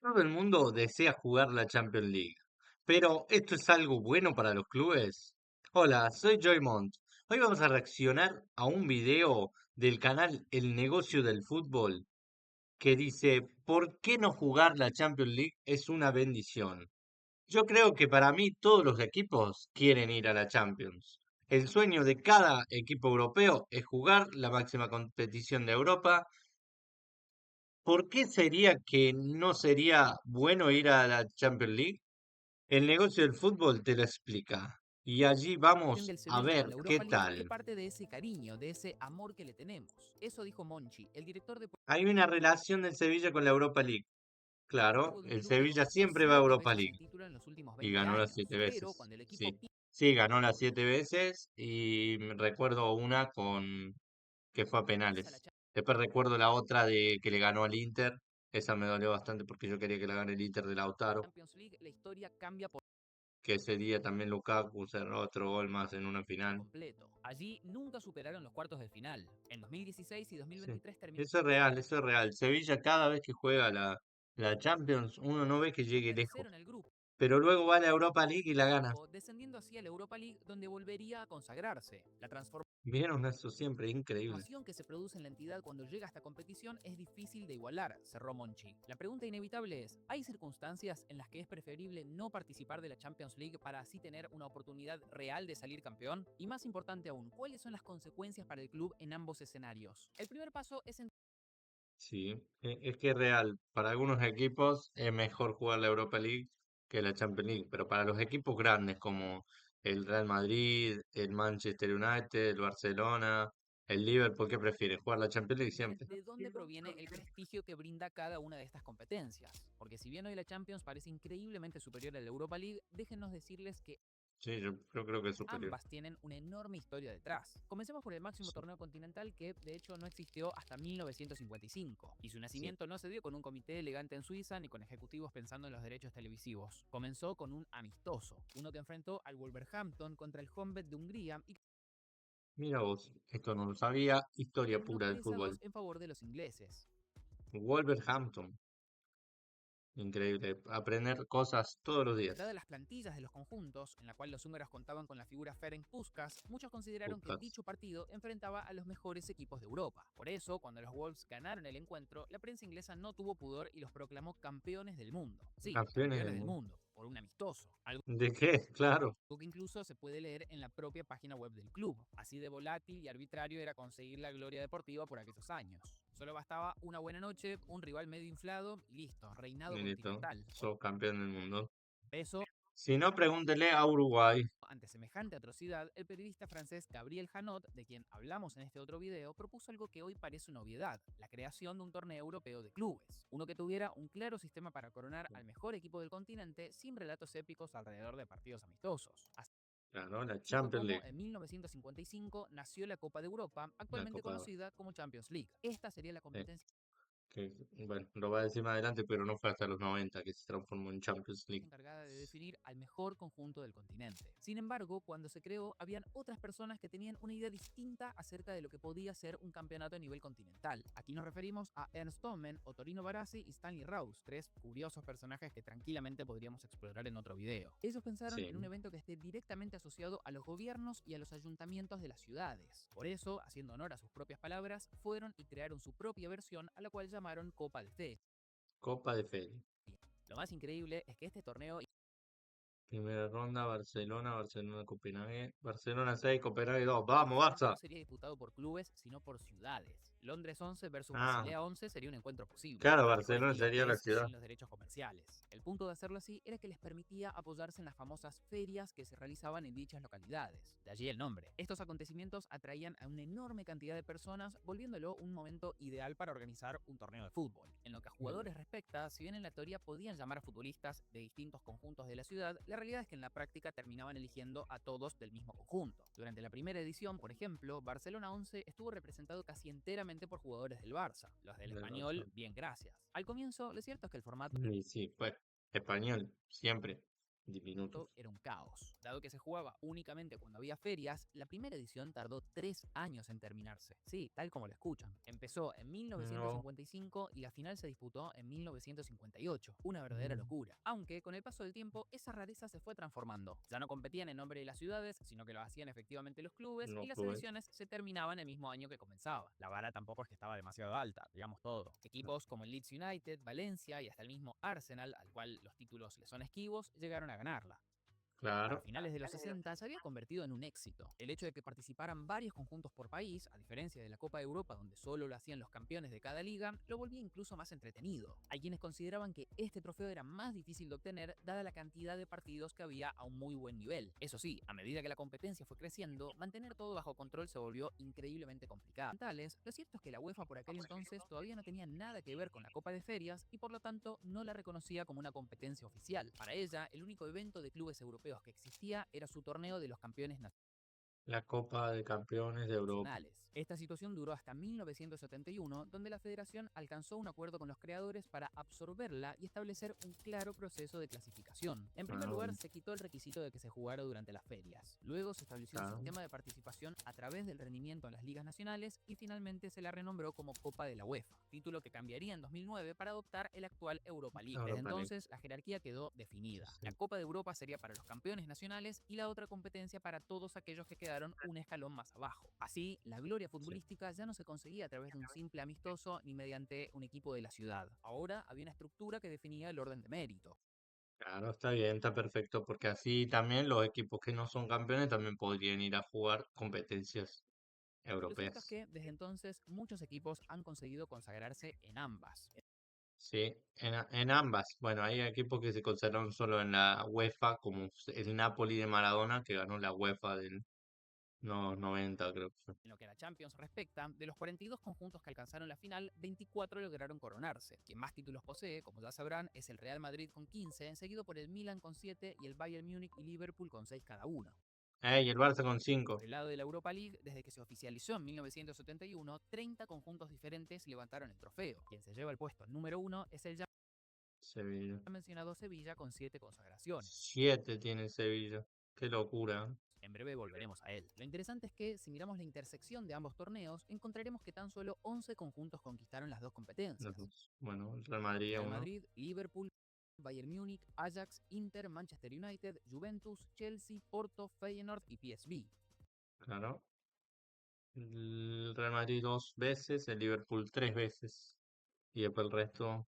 Todo el mundo desea jugar la Champions League, pero ¿esto es algo bueno para los clubes? Hola, soy Joy Mont. Hoy vamos a reaccionar a un video del canal El Negocio del Fútbol que dice ¿por qué no jugar la Champions League es una bendición? Yo creo que para mí todos los equipos quieren ir a la Champions. El sueño de cada equipo europeo es jugar la máxima competición de Europa. ¿Por qué sería que no sería bueno ir a la Champions League? El negocio del fútbol te lo explica. Y allí vamos Del a Sevilla ver con la qué Europa League es tal. parte de ese cariño, de ese amor que le tenemos. Eso dijo Monchi, el director Hay una relación del Sevilla con la Europa League. Claro, deportivo de un el club que Sevilla conquistó siempre va a 7 Europa veces el League título en los últimos y 20 ganó las años. siete Pero veces. cuando el equipo Sí, sí, ganó las 7 veces y recuerdo una con que fue a pisa la penales. Después recuerdo la otra de que le ganó al Inter. Esa me dolió bastante porque yo quería que la gane el Inter de Lautaro. Champions League, la historia cambia por Que ese día también Lukaku cerró otro gol más en una final. completo. Allí nunca superaron los cuartos de final. En 2016 y Sí, 2023 terminaron eso es real, eso es real. Sevilla cada vez que juega la Champions, uno no ve que llegue tercero lejos, en el grupo, pero luego va a la Europa League y la gana. descendiendo así a la Europa League donde volvería a consagrarse. La Vieron eso siempre, increíble. transformación que se produce en la entidad cuando llega a esta competición es difícil de igualar, cerró Monchi. La pregunta inevitable es, ¿hay circunstancias en las que es preferible no participar de la Champions League para así tener una oportunidad real de salir campeón? Y más importante aún, ¿cuáles son las consecuencias para el club en ambos escenarios? El primer paso es Sí, es que es real. Para algunos equipos es mejor jugar la Europa League que la Champions League, pero para los equipos grandes como el Real Madrid, el Manchester United, el Barcelona, el Liverpool, ¿qué prefiere? Jugar la Champions League entender siempre. de dónde proviene el prestigio que brinda cada una de estas competencias. Porque si bien hoy la Champions parece increíblemente superior a la Europa League, déjenos decirles que Sí, yo creo que es superior. ambas tienen una enorme historia detrás. Comencemos por el máximo Sí, torneo continental que de hecho no existió hasta 1955 y su sí. nacimiento no se dio con un comité elegante en Suiza ni con ejecutivos pensando en los derechos televisivos. Comenzó con un amistoso, uno que enfrentó al Wolverhampton contra el Honved de Hungría y Mira vos, esto no lo sabía, historia terminó pura por del irse a fútbol. 2 en favor de los ingleses. Wolverhampton, increíble, aprender cosas todos los Dadas días. las plantillas de los conjuntos, en la cual los húngaros contaban con la figura Ferenc Puskás, muchos consideraron que Buscas. dicho partido enfrentaba a los mejores equipos de Europa. Por eso, cuando los Wolves ganaron el encuentro, la prensa inglesa no tuvo pudor y los proclamó campeones del mundo. Sí, Campeones campeones del del mundo. mundo, por un amistoso. Algo ¿De qué? Claro. que incluso se puede leer en la propia página web del club. Así de volátil y arbitrario era conseguir la gloria deportiva por aquellos años. Solo bastaba una buena noche, un rival medio inflado y listo, reinado Y listo, continental. Por sos campeón del mundo. eso, Si no, pregúntele a Uruguay. ante semejante atrocidad, el periodista francés Gabriel Hanot, de quien hablamos en este otro video, propuso algo que hoy parece una obviedad, la creación de un torneo europeo de clubes, uno que tuviera un claro sistema para coronar al mejor equipo del continente sin relatos épicos alrededor de partidos amistosos. Claro, la Así fue Champions como League, en 1955 nació la Copa de Europa, la actualmente Copa de conocida como Champions League. Esta sería la Oro. competencia Que, bueno, lo va a decir más adelante, pero no fue hasta los 90 que se transformó en Champions League. encargada de definir al mejor conjunto del continente. Sin embargo, cuando se creó, habían otras personas que tenían una idea distinta acerca de lo que podía ser un campeonato a nivel continental. Aquí nos referimos a Ernst Thommen, Ottorino Barassi y Stanley Rous, tres curiosos personajes que tranquilamente podríamos explorar en otro video. Ellos pensaron en un Sí. evento que esté directamente asociado a los gobiernos y a los ayuntamientos de las ciudades. Por eso, haciendo honor a sus propias palabras, fueron y crearon su propia versión a la cual llamaron Copa de Fe. Copa de Feria. Lo más increíble es que este torneo Primera ronda, Barcelona, Barcelona, Copenhague. Barcelona 6, Copenhague 2. ¡Vamos, inicialmente Barça! no sería disputado por clubes, sino por ciudades. Londres 11 versus Ah, Basilea 11 sería un encuentro posible, claro, al mejor Barcelona estilo sería la PES ciudad. sin los derechos comerciales. El punto de hacerlo así era que les permitía apoyarse en las famosas ferias que se realizaban en dichas localidades. De allí el nombre. Estos acontecimientos atraían a una enorme cantidad de personas, volviéndolo un momento ideal para organizar un torneo de fútbol. En lo que a jugadores respecta, si bien en la teoría podían llamar a futbolistas de distintos conjuntos de la ciudad, la realidad es que en la práctica terminaban eligiendo a todos del mismo conjunto. Durante la primera edición, por ejemplo, Barcelona 11 estuvo representado casi enteramente por jugadores del Barça, los del Del Barça. Español, bien gracias. Al comienzo, lo cierto es que el formato Y sí, pues, español, siempre. Diminutos. Era un caos. Dado que se jugaba únicamente cuando había ferias, la primera edición tardó 3 años en terminarse. Sí, tal como lo escuchan. Empezó en No. 1955 y la final se disputó en 1958. Una verdadera Mm, locura. Aunque con el paso del tiempo, esa rareza se fue transformando. Ya no competían en nombre de las ciudades, sino que lo hacían efectivamente los clubes no y las pude. ediciones se terminaban el mismo año que comenzaba. La vara tampoco es que estaba demasiado alta, digamos todo. Equipos como el Leeds United, Valencia y hasta el mismo Arsenal, al cual los títulos le son esquivos, llegaron a ganarla. Para Claro. finales de los 60 se había convertido en un éxito. El hecho de que participaran varios conjuntos por país, a diferencia de la Copa de Europa donde solo lo hacían los campeones de cada liga, lo volvía incluso más entretenido. Hay quienes consideraban que este trofeo era más difícil de obtener dada la cantidad de partidos que había a un muy buen nivel. Eso sí, a medida que la competencia fue creciendo, mantener todo bajo control se volvió increíblemente complicado. Lo cierto es que la UEFA por aquel entonces todavía no tenía nada que ver con la Copa de Ferias y por lo tanto no la reconocía como una competencia oficial. Para ella, el único evento de clubes europeos que existía era su torneo de los campeones La Copa de Campeones de Europa. nacionales. Esta situación duró hasta 1971, donde la federación alcanzó un acuerdo con los creadores para absorberla y establecer un claro proceso de clasificación. En primer Ah, lugar, bueno, se quitó el requisito de que se jugara durante las ferias. Luego se estableció un claro. sistema de participación a través del rendimiento en las ligas nacionales y finalmente se la renombró como Copa de la UEFA, título que cambiaría en 2009 para adoptar el actual Europa League. Desde Europa League. entonces, la jerarquía quedó definida. La Sí. Copa de Europa sería para los campeones nacionales y la otra competencia para todos aquellos que quedaron un escalón más abajo. Así, la gloria Sí. futbolística ya no se conseguía a través de un simple amistoso ni mediante un equipo de la ciudad. Ahora había una estructura que definía el orden de mérito. Claro, está bien, está perfecto, porque así también los equipos que no son campeones también podrían ir a jugar competencias Lo cierto es europeas. que desde entonces muchos equipos han conseguido consagrarse en ambas. Sí, en ambas. Bueno, hay equipos que se concentraron solo en la UEFA, como el Napoli de Maradona, que ganó la UEFA del no, 90, creo que fue. En lo que a la Champions respecta, de los 42 conjuntos que alcanzaron la final, 24 lograron coronarse. Quien más títulos posee, como ya sabrán, es el Real Madrid con 15, seguido por el Milan con 7 y el Bayern Múnich y Liverpool con 6 cada uno. Y el Barça con Por 5. el lado de la Europa League, desde que se oficializó en 1971, 30 conjuntos diferentes levantaron el trofeo. Quien se lleva el puesto número 1 es el ya Sevilla. mencionado Sevilla con 7 consagraciones. 7 tiene Sevilla. Qué locura, ¿eh? En breve volveremos a él. Lo interesante es que, si miramos la intersección de ambos torneos, encontraremos que tan solo 11 conjuntos conquistaron las dos Los competencias. dos. Bueno, el Real Madrid Real uno. Madrid, Liverpool, Bayern Múnich, Ajax, Inter, Manchester United, Juventus, Chelsea, Porto, Feyenoord y PSV. Claro. El Real Madrid 2 veces, el Liverpool 3 veces. Y después el resto.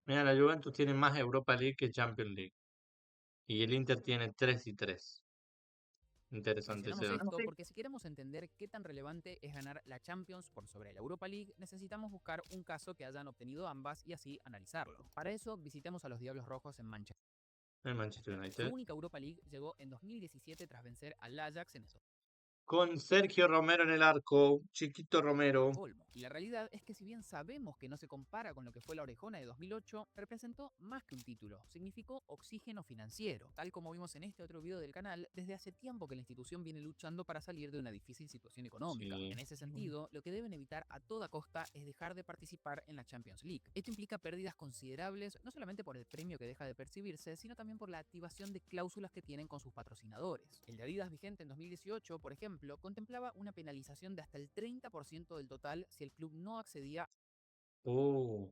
Mira, la Juventus tiene más Europa League que Champions League. Y el Inter tiene 3 y 3. Interesante ese Mencionamos dato. esto porque si queremos entender qué tan relevante es ganar la Champions por sobre la Europa League, necesitamos buscar un caso que hayan obtenido ambas y así analizarlo. Para eso, visitemos a los Diablos Rojos en Manchester. El Manchester Su United. única Europa League llegó en 2017 tras vencer al Ajax en Con Sergio Romero en el arco. Chiquito Romero. Estocolmo. Y la realidad es que si bien sabemos que no se compara con lo que fue la Orejona de 2008, representó más que un título, significó oxígeno financiero. Tal como vimos en este otro video del canal, desde hace tiempo que la institución viene luchando para salir de una difícil situación económica. Sí. En ese sentido, lo que deben evitar a toda costa es dejar de participar en la Champions League. Esto implica pérdidas considerables, no solamente por el premio que deja de percibirse, sino también por la activación de cláusulas que tienen con sus patrocinadores. El de Adidas vigente en 2018, por ejemplo, contemplaba una penalización de hasta el 30% del total si el club no accedía Uh,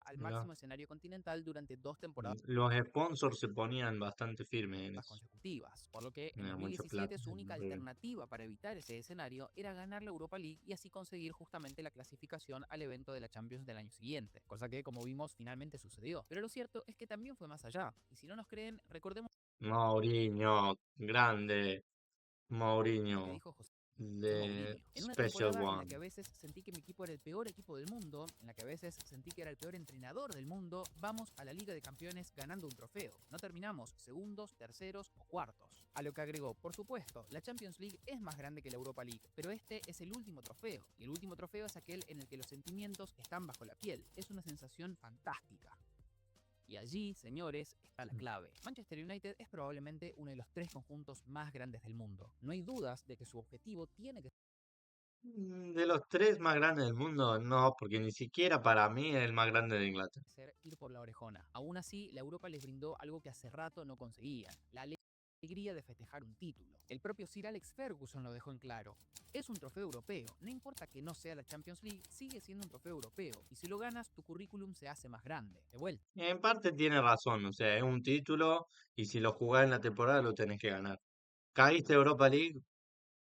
al mirá. máximo escenario continental durante 2 temporadas Los sponsors se ponían bastante firmes en eso. consecutivas, por lo que en Mira, mucha plata. 2017 su única alternativa para evitar ese escenario era ganar la Europa League y así conseguir justamente la clasificación al evento de la Champions del año siguiente, cosa que como vimos finalmente sucedió. Pero lo cierto es que también fue más allá, y si no nos creen, recordemos Mourinho, grande. lo que Mourinho, dijo José de Mourinho. En una Special temporada en la que One. a veces sentí que mi equipo era el peor equipo del mundo, en la que a veces sentí que era el peor entrenador del mundo, vamos a la Liga de Campeones ganando un trofeo. No terminamos segundos, terceros o cuartos. A lo que agregó, por supuesto, la Champions League es más grande que la Europa League, pero este es el último trofeo. Y el último trofeo es aquel en el que los sentimientos están bajo la piel. Es una sensación fantástica. Y allí, señores, está la clave. Manchester United es probablemente uno de los 3 conjuntos más grandes del mundo. No hay dudas de que su objetivo tiene que De los tres más grandes del mundo, no, porque ni siquiera para mí es el más grande de Inglaterra. Ser ir por la orejona. Aún así, la Europa les brindó algo que hace rato no conseguían, la alegría de festejar un título. El propio Sir Alex Ferguson lo dejó en claro. Es un trofeo europeo, no importa que no sea la Champions League, sigue siendo un trofeo europeo, y si lo ganas, tu currículum se hace más grande. De vuelta. En parte tiene razón, o sea, es un título y si lo jugás en la temporada lo tenés que ganar. Caíste a Europa League,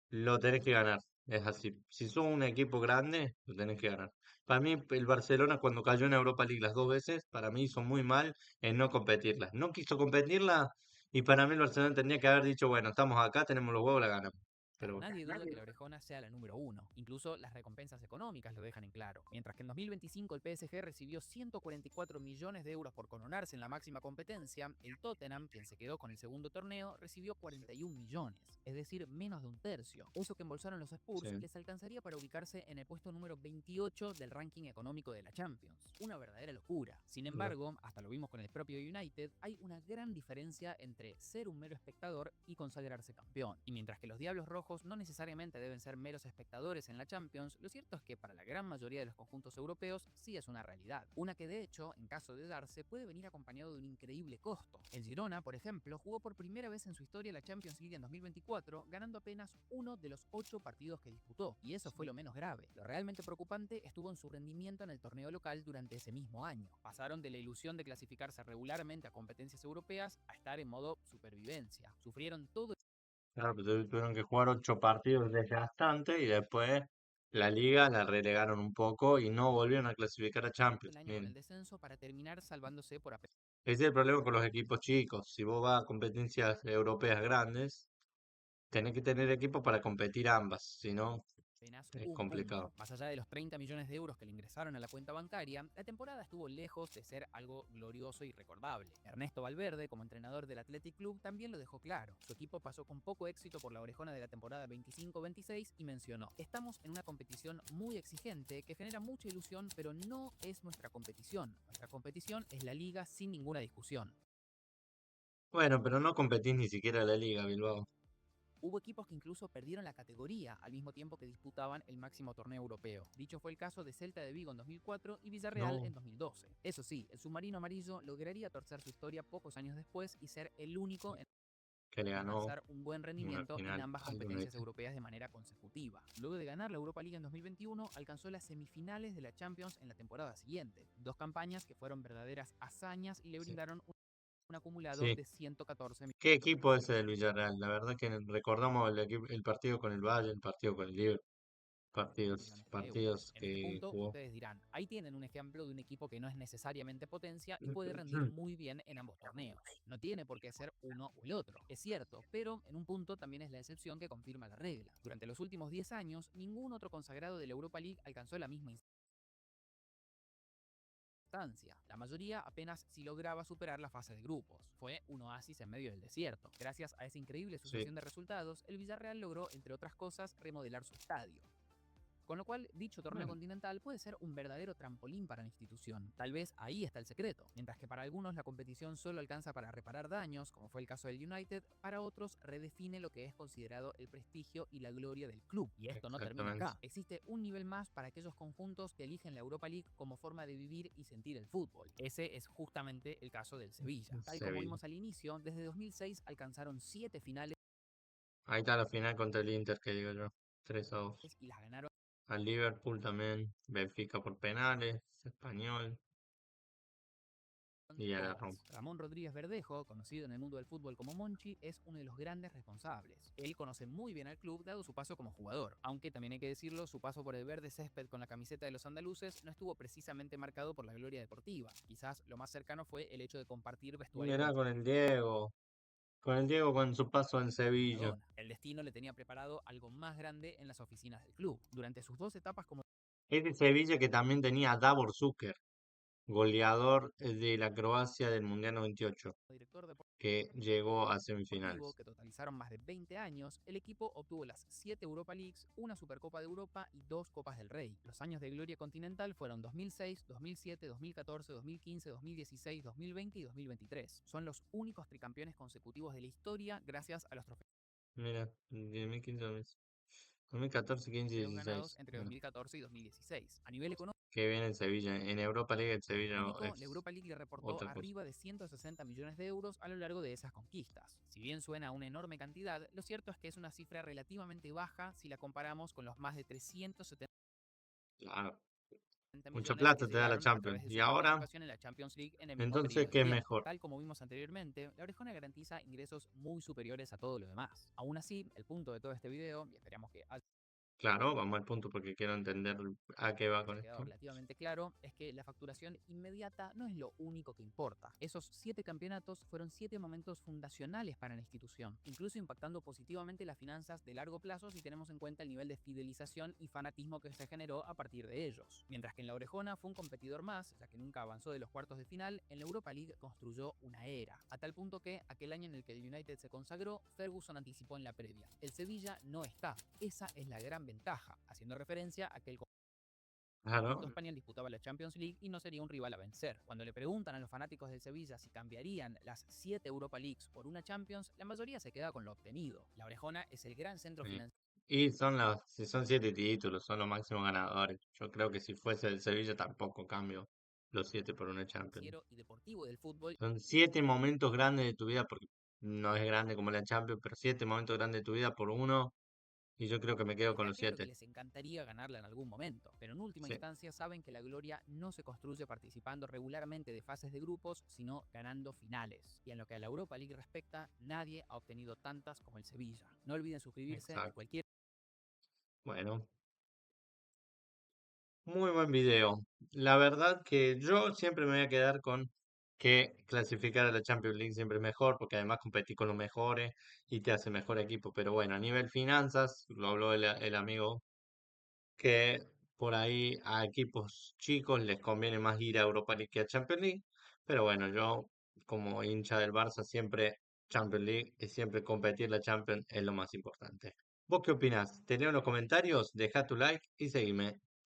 lo tenés que ganar. Es así. Si sos un equipo grande, lo tenés que ganar. Para mí, el Barcelona cuando cayó en Europa League las dos veces, para mí hizo muy mal en no competirla. No quiso competirla y para mí el Barcelona tenía que haber dicho, bueno, estamos acá, tenemos los huevos, la ganamos. Pero bueno. Nadie duda que la orejona sea la número uno. Incluso las recompensas económicas lo dejan en claro. Mientras que en 2025 el PSG recibió 144 millones de euros por coronarse en la máxima competencia, el Tottenham, quien se quedó con el segundo torneo, recibió 41 millones, es decir, menos de un tercio. Eso que embolsaron los Spurs Sí. les alcanzaría para ubicarse en el puesto número 28 del ranking económico de la Champions. Una verdadera locura. Sin embargo, hasta lo vimos con el propio United, hay una gran diferencia entre ser un mero espectador y consagrarse campeón. Y mientras que los Diablos Rojos no necesariamente deben ser meros espectadores en la Champions, lo cierto es que para la gran mayoría de los conjuntos europeos sí es una realidad. Una que de hecho, en caso de darse, puede venir acompañado de un increíble costo. El Girona, por ejemplo, jugó por primera vez en su historia la Champions League en 2024, ganando apenas uno de los 8 partidos que disputó. Y eso fue lo menos grave. Lo realmente preocupante estuvo en su rendimiento en el torneo local durante ese mismo año. Pasaron de la ilusión de clasificarse regularmente a competencias europeas a estar en modo supervivencia. Sufrieron todo Claro, pero tuvieron que jugar 8 partidos desgastantes y después la liga la relegaron un poco y no volvieron a clasificar a el Champions. año con el Miren, descenso para terminar salvándose por ese es el problema con los equipos chicos. Si vos vas a competencias europeas grandes, tenés que tener equipo para competir ambas, si no, apenas es un complicado. punto. Más allá de los 30 millones de euros que le ingresaron a la cuenta bancaria, la temporada estuvo lejos de ser algo glorioso y recordable. Ernesto Valverde, como entrenador del Athletic Club, también lo dejó claro. Su equipo pasó con poco éxito por la orejona de la temporada 25-26 y mencionó: estamos en una competición muy exigente que genera mucha ilusión, pero no es nuestra competición. Nuestra competición es la liga sin ninguna discusión. Bueno, pero no competís ni siquiera la liga, Bilbao. Hubo equipos que incluso perdieron la categoría al mismo tiempo que disputaban el máximo torneo europeo. Dicho fue el caso de Celta de Vigo en 2004 y Villarreal No, en 2012. Eso sí, el submarino amarillo lograría torcer su historia pocos años después y ser el único en que le ganó alcanzar un buen una rendimiento en final ambas al competencias United. europeas de manera consecutiva. Luego de ganar la Europa League en 2021, alcanzó las semifinales de la Champions en la temporada siguiente. Dos campañas que fueron verdaderas hazañas y le Sí. brindaron un acumulado Sí. de 114 ¿Qué equipo es el Villarreal? La verdad que recordamos el partido con el Valle, el partido con el Liverpool, partidos, millones de euros. partidos En este que punto, jugó. ustedes dirán, ahí tienen un ejemplo de un equipo que no es necesariamente potencia y puede rendir muy bien en ambos torneos. No tiene por qué ser uno o el otro, es cierto, pero en un punto también es la excepción que confirma la regla. Durante los últimos 10 años, ningún otro consagrado de la Europa League alcanzó la misma instancia. La mayoría apenas si lograba superar la fase de grupos. Fue un oasis en medio del desierto. Gracias a esa increíble Sí, sucesión de resultados, el Villarreal logró, entre otras cosas, remodelar su estadio. Con lo cual, dicho torneo bueno, continental puede ser un verdadero trampolín para la institución. Tal vez ahí está el secreto. Mientras que para algunos la competición solo alcanza para reparar daños, como fue el caso del United, para otros redefine lo que es considerado el prestigio y la gloria del club. Y esto no termina exactamente. acá. Existe un nivel más para aquellos conjuntos que eligen la Europa League como forma de vivir y sentir el fútbol. Ese es justamente el caso del Sevilla. Tal como Sevilla. vimos al inicio, desde 2006 alcanzaron 7 finales Ahí está la final contra el Inter que digo yo. 3-2. y las ganaron Al Liverpool también. Benfica por penales. Español. Y a la Roma. todas. Ramón Rodríguez Verdejo, conocido en el mundo del fútbol como Monchi, es uno de los grandes responsables. Él conoce muy bien al club dado su paso como jugador, aunque también hay que decirlo, su paso por el verde césped con la camiseta de los andaluces no estuvo precisamente marcado por la gloria deportiva. Quizás lo más cercano fue el hecho de compartir vestuario con Mirá con el Diego. Con el Diego con su paso en Sevilla. Maradona. El destino le tenía preparado algo más grande en las oficinas del club. Durante sus dos etapas como Es de Sevilla que también tenía a Davor Zucker, goleador de la Croacia del Mundial 98, director de que llegó a deportivo, semifinales. que totalizaron más de 20 años, el equipo obtuvo las 7 Europa Leagues, una Supercopa de Europa y 2 Copas del Rey. Los años de gloria continental fueron 2006, 2007, 2014, 2015, 2016, 2020 y 2023. Son los únicos tricampeones consecutivos de la historia gracias a los trofeos Mira, 10.015 veces. 2014, 15 y Torneos ganados 16. entre Bueno, 2014 y 2016. A nivel económico, qué bien en Sevilla. En Europa League el Sevilla no la es Europa League le reportó otra cosa. arriba de 160 millones de euros a lo largo de esas conquistas. Si bien suena una enorme cantidad, lo cierto es que es una cifra relativamente baja si la comparamos con los más de 370 Claro, mucha millones que plata te da la llegaron a Champions. través de Y su ahora, participación en la Champions League en el mismo entonces, periodo de ¿qué es tiempo. mejor? Tal como vimos anteriormente, la Orejona garantiza ingresos muy superiores a todo lo demás. Aún así, el punto de todo este video, y esperamos que Claro, vamos al punto porque quiero entender a qué va haya con quedado esto. relativamente claro, es que la facturación inmediata no es lo único que importa. Esos 7 campeonatos fueron 7 momentos fundacionales para la institución, incluso impactando positivamente las finanzas de largo plazo si tenemos en cuenta el nivel de fidelización y fanatismo que se generó a partir de ellos. Mientras que en la Orejona fue un competidor más, ya que nunca avanzó de los cuartos de final, en la Europa League construyó una era, a tal punto que aquel año en el que el United se consagró, Ferguson anticipó en la previa: el Sevilla no está. Esa es la gran ventaja, haciendo referencia a que el conjunto Claro. español disputaba la Champions League y no sería un rival a vencer. Cuando le preguntan a los fanáticos del Sevilla si cambiarían las 7 Europa Leagues por una Champions, la mayoría se queda con lo obtenido. La Orejona es el gran centro Sí. financiero Y son si son 7 títulos, son los máximos ganadores. Yo creo que si fuese el Sevilla tampoco cambio los 7 por una Champions. y deportivo del fútbol. Son 7 momentos grandes de tu vida, porque no es grande como la Champions, pero 7 momentos grandes de tu vida por uno, y yo creo que me quedo con Está los claro que 7. les encantaría ganarla en algún momento, pero en última Sí, instancia saben que la gloria no se construye participando regularmente de fases de grupos, sino ganando finales. Y en lo que a la Europa League respecta, nadie ha obtenido tantas como el Sevilla. No olviden suscribirse en exacto. cualquier Bueno, muy buen video. La verdad que yo siempre me voy a quedar con que clasificar a la Champions League siempre es mejor, porque además competís con los mejores y te hace mejor equipo. Pero bueno, a nivel finanzas, lo habló el amigo, que por ahí a equipos chicos les conviene más ir a Europa League que a Champions League. Pero bueno, yo como hincha del Barça siempre Champions League y siempre competir la Champions es lo más importante. ¿Vos qué opinás? Te leo en los comentarios, deja tu like y seguime.